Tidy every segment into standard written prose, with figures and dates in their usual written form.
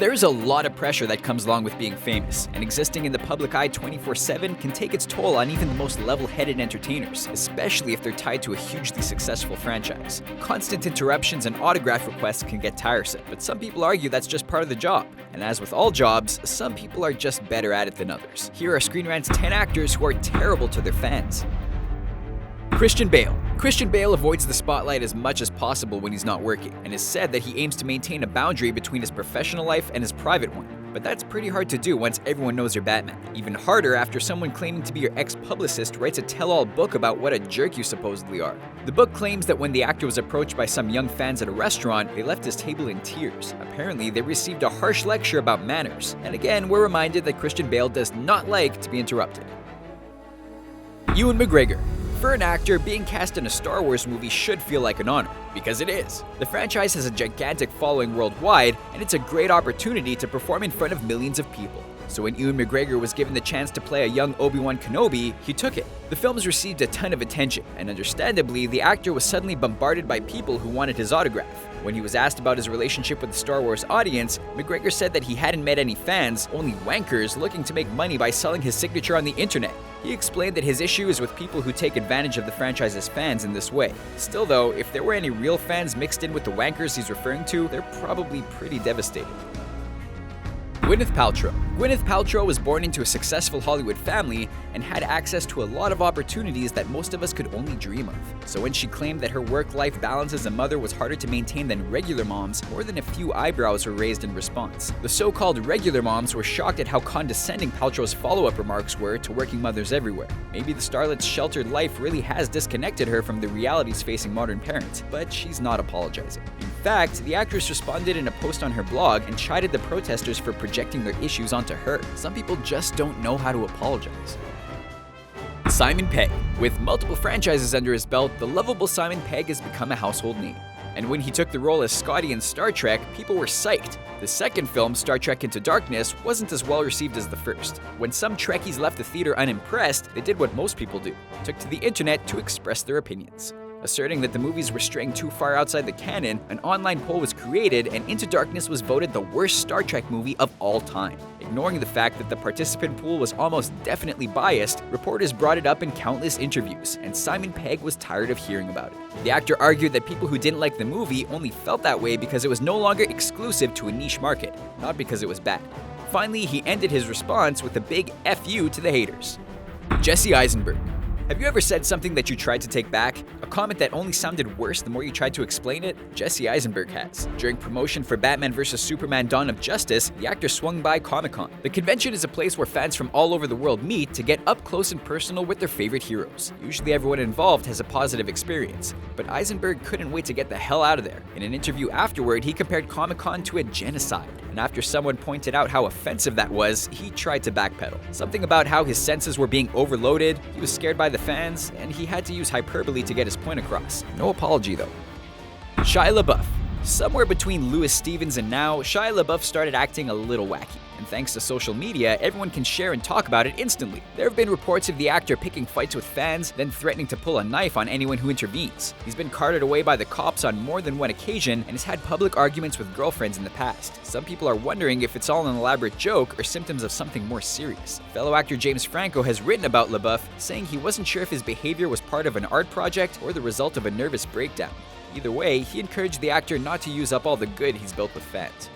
There's a lot of pressure that comes along with being famous, and existing in the public eye 24/7 can take its toll on even the most level-headed entertainers, especially if they're tied to a hugely successful franchise. Constant interruptions and autograph requests can get tiresome, but some people argue that's just part of the job. And as with all jobs, some people are just better at it than others. Here are Screen Rant's 10 actors who are terrible to their fans. Christian Bale. Christian Bale avoids the spotlight as much as possible when he's not working, and has said that he aims to maintain a boundary between his professional life and his private one. But that's pretty hard to do once everyone knows you're Batman. Even harder after someone claiming to be your ex-publicist writes a tell-all book about what a jerk you supposedly are. The book claims that when the actor was approached by some young fans at a restaurant, they left his table in tears. Apparently, they received a harsh lecture about manners. And again, we're reminded that Christian Bale does not like to be interrupted. Ewan McGregor. For an actor, being cast in a Star Wars movie should feel like an honor, because it is. The franchise has a gigantic following worldwide, and it's a great opportunity to perform in front of millions of people. So when Ewan McGregor was given the chance to play a young Obi-Wan Kenobi, he took it. The films received a ton of attention, and understandably, the actor was suddenly bombarded by people who wanted his autograph. When he was asked about his relationship with the Star Wars audience, McGregor said that he hadn't met any fans, only wankers looking to make money by selling his signature on the internet. He explained that his issue is with people who take advantage of the franchise's fans in this way. Still though, if there were any real fans mixed in with the wankers he's referring to, they're probably pretty devastated. Gwyneth Paltrow. Gwyneth Paltrow was born into a successful Hollywood family and had access to a lot of opportunities that most of us could only dream of. So when she claimed that her work-life balance as a mother was harder to maintain than regular moms, more than a few eyebrows were raised in response. The so-called regular moms were shocked at how condescending Paltrow's follow-up remarks were to working mothers everywhere. Maybe the starlet's sheltered life really has disconnected her from the realities facing modern parents, but she's not apologizing. In fact, the actress responded in a post on her blog and chided the protesters for projecting their issues onto her. Some people just don't know how to apologize. Simon Pegg. With multiple franchises under his belt, the lovable Simon Pegg has become a household name. And when he took the role as Scotty in Star Trek, people were psyched. The second film, Star Trek Into Darkness, wasn't as well received as the first. When some Trekkies left the theater unimpressed, they did what most people do, took to the internet to express their opinions. Asserting that the movies were straying too far outside the canon, an online poll was created and Into Darkness was voted the worst Star Trek movie of all time. Ignoring the fact that the participant pool was almost definitely biased, reporters brought it up in countless interviews, and Simon Pegg was tired of hearing about it. The actor argued that people who didn't like the movie only felt that way because it was no longer exclusive to a niche market, not because it was bad. Finally, he ended his response with a big F you to the haters. Jesse Eisenberg. Have you ever said something that you tried to take back? A comment that only sounded worse the more you tried to explain it? Jesse Eisenberg has. During promotion for Batman vs Superman Dawn of Justice, the actor swung by Comic-Con. The convention is a place where fans from all over the world meet to get up close and personal with their favorite heroes. Usually everyone involved has a positive experience, but Eisenberg couldn't wait to get the hell out of there. In an interview afterward, he compared Comic-Con to a genocide. And after someone pointed out how offensive that was, he tried to backpedal. Something about how his senses were being overloaded, he was scared by the fans, and he had to use hyperbole to get his point across. No apology though. Shia Labeouf. Somewhere between Louis Stevens and now, Shia Labeouf started acting a little wacky. And thanks to social media, everyone can share and talk about it instantly. There have been reports of the actor picking fights with fans, then threatening to pull a knife on anyone who intervenes. He's been carted away by the cops on more than one occasion and has had public arguments with girlfriends in the past. Some people are wondering if it's all an elaborate joke or symptoms of something more serious. Fellow actor James Franco has written about Labeouf, saying he wasn't sure if his behavior was part of an art project or the result of a nervous breakdown. Either way, he encouraged the actor not to use up all the good he's built with fans.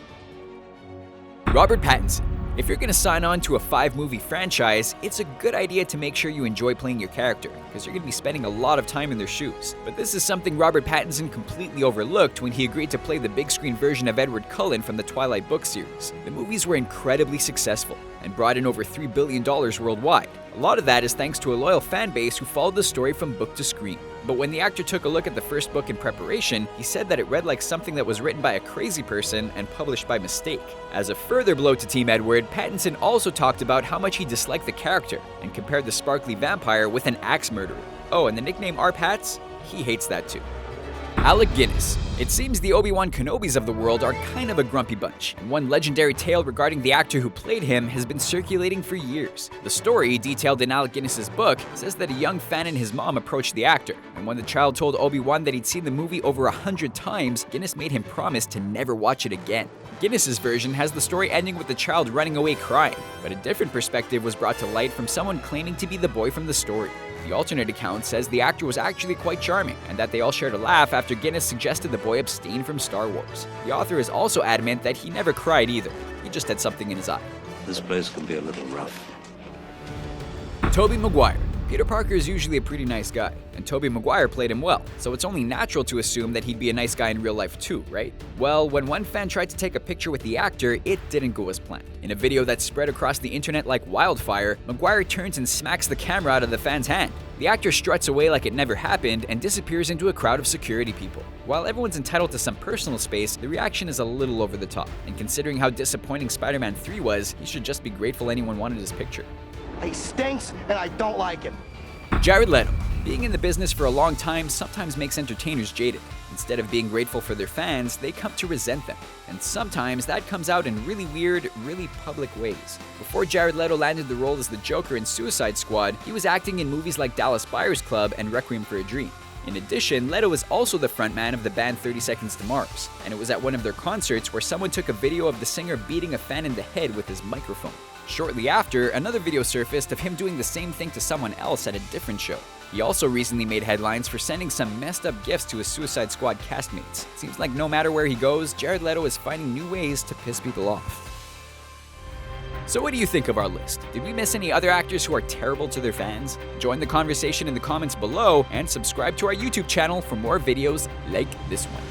Robert Pattinson. If you're gonna sign on to a 5-movie franchise, it's a good idea to make sure you enjoy playing your character, because you're gonna be spending a lot of time in their shoes. But this is something Robert Pattinson completely overlooked when he agreed to play the big screen version of Edward Cullen from the Twilight book series. The movies were incredibly successful and brought in over $3 billion worldwide. A lot of that is thanks to a loyal fan base who followed the story from book to screen. But when the actor took a look at the first book in preparation, he said that it read like something that was written by a crazy person and published by mistake. As a further blow to Team Edward, Pattinson also talked about how much he disliked the character and compared the sparkly vampire with an axe murderer. Oh, and the nickname R-Pats? He hates that too. Alec Guinness. It seems the Obi-Wan Kenobis of the world are kind of a grumpy bunch, and one legendary tale regarding the actor who played him has been circulating for years. The story, detailed in Alec Guinness's book, says that a young fan and his mom approached the actor, and when the child told Obi-Wan that he'd seen the movie over 100 times, Guinness made him promise to never watch it again. Guinness's version has the story ending with the child running away crying, but a different perspective was brought to light from someone claiming to be the boy from the story. The alternate account says the actor was actually quite charming, and that they all shared a laugh after Guinness suggested the boy abstain from Star Wars. The author is also adamant that he never cried either. He just had something in his eye. This place can be a little rough. Tobey Maguire. Peter Parker is usually a pretty nice guy, and Tobey Maguire played him well, so it's only natural to assume that he'd be a nice guy in real life too, right? Well, when one fan tried to take a picture with the actor, it didn't go as planned. In a video that spread across the internet like wildfire, Maguire turns and smacks the camera out of the fan's hand. The actor struts away like it never happened and disappears into a crowd of security people. While everyone's entitled to some personal space, the reaction is a little over the top, and considering how disappointing Spider-Man 3 was, he should just be grateful anyone wanted his picture. He stinks, and I don't like him. Jared Leto. Being in the business for a long time sometimes makes entertainers jaded. Instead of being grateful for their fans, they come to resent them. And sometimes that comes out in really weird, really public ways. Before Jared Leto landed the role as the Joker in Suicide Squad, he was acting in movies like Dallas Buyers Club and Requiem for a Dream. In addition, Leto is also the frontman of the band 30 Seconds to Mars, and it was at one of their concerts where someone took a video of the singer beating a fan in the head with his microphone. Shortly after, another video surfaced of him doing the same thing to someone else at a different show. He also recently made headlines for sending some messed up gifts to his Suicide Squad castmates. Seems like no matter where he goes, Jared Leto is finding new ways to piss people off. So what do you think of our list? Did we miss any other actors who are terrible to their fans? Join the conversation in the comments below and subscribe to our YouTube channel for more videos like this one.